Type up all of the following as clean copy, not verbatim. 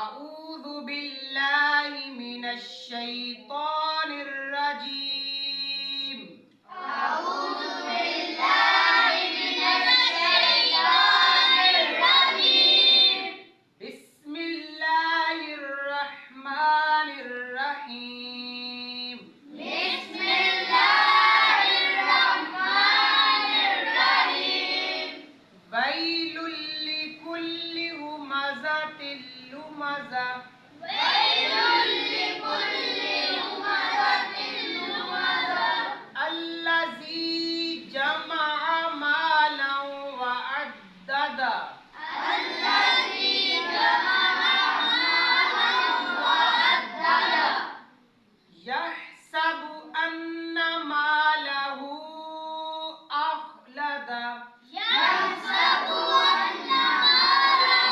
اعوذ باللہ من الشیطان الرجیم اعوذ باللہ من الشیطان الرجیم بسم اللہ الرحمن الرحیم بسم اللہ الرحمن الرحیم ویل لکل ہمزۃ لمزہ ویل لکل ہمزۃ لمزہ الذی جمع مالا وعددہ الذی جمع مالا وعددہ یحسب ان مالہ اخلدہ یحسب ان مالہ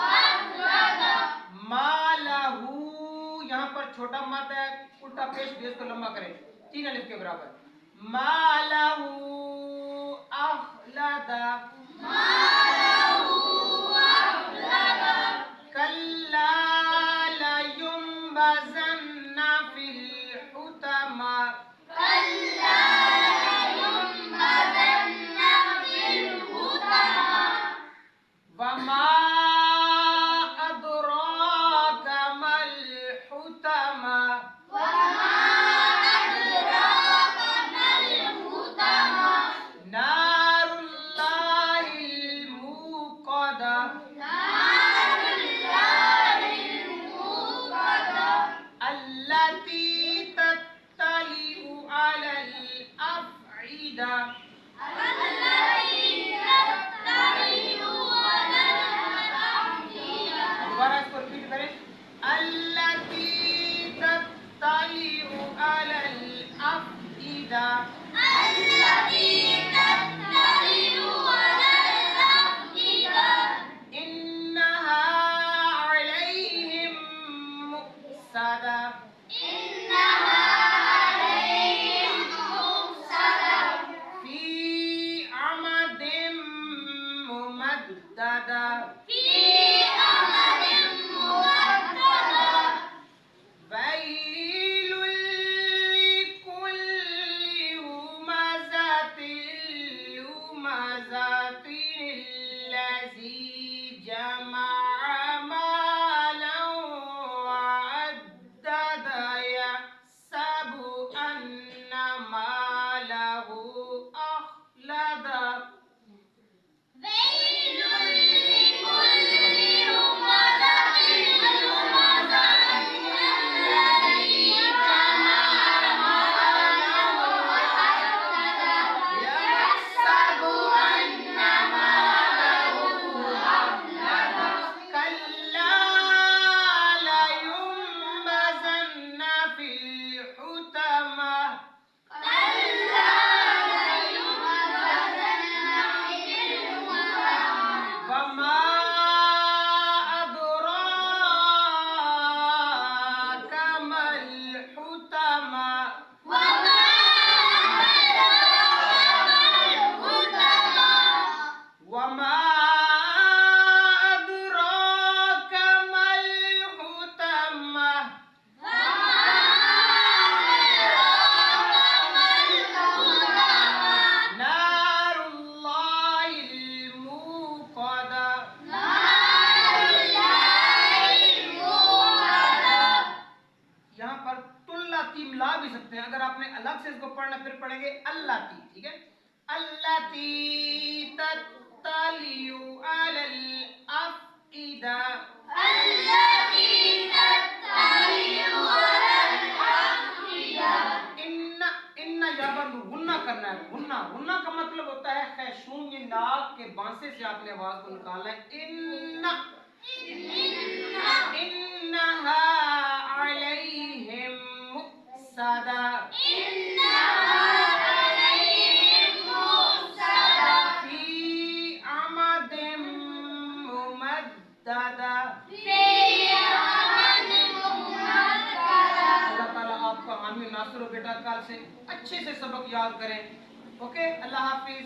اخلدہ مالہ یہاں پر چھوٹا مد ہے، الٹا پیش بھی اس کو لمبا کریں، 3 الف کے برابر. مالہ اخلدہ کلا لینبذن فی الحطمہ کلا لینبذن فی الحطمہ وما ادراک ما الحطمہ وما أدراك ما الحطمة نار اللہ الموقدہ نار الله الموقدة التي تطلع على الأفئدة التي تطلع على الأفئدة دوبارہ اس کو ریپیٹ کریں. التي تطلع على الأفئدة التي تطلع على الأفئدة إنها عليهم مؤصدة إنها عليهم مؤصدة في عمد ممددة في أمد ممددة ويل لكل همزة لمزة الذي جمع مالا وعددہ يحسب أن ماله أخلدہ. ويل لكل همزة لمزة الذي جمع مالا وعدده يحسب أن ماله أخلده كلا لينبذن في الحطمة كلا لينبذن في الحطمة وما أدراك ما الحطمة وما أدراك ما الحطمة وما أدراك ما الحطمة نار الله الموقدة یہاں پر تلاتی ملا بھی سکتے ہیں، اگر آپ نے الگ سے اس کو پڑھنا پھر پڑھیں گے اللہ تی، ٹھیک ہے. اللہ تی تطلع علی الافئدہ التي تطلع على الأفئدة ان یہاں پر غنہ کرنا ہے. غنہ کا مطلب ہوتا ہے خیشوم، یہ ناک کے بانسے سے آپ نے آواز کو نکالنا ہے. انہا علیہم مؤصدہ إنها عليهم مؤصدة فی عمد ممددہ. في أمد ممددة اللہ تعالیٰ آپ کا عامی ناصر و بیٹا کال سے اچھے سے سبق یاد کریں. اوکے، اللہ حافظ.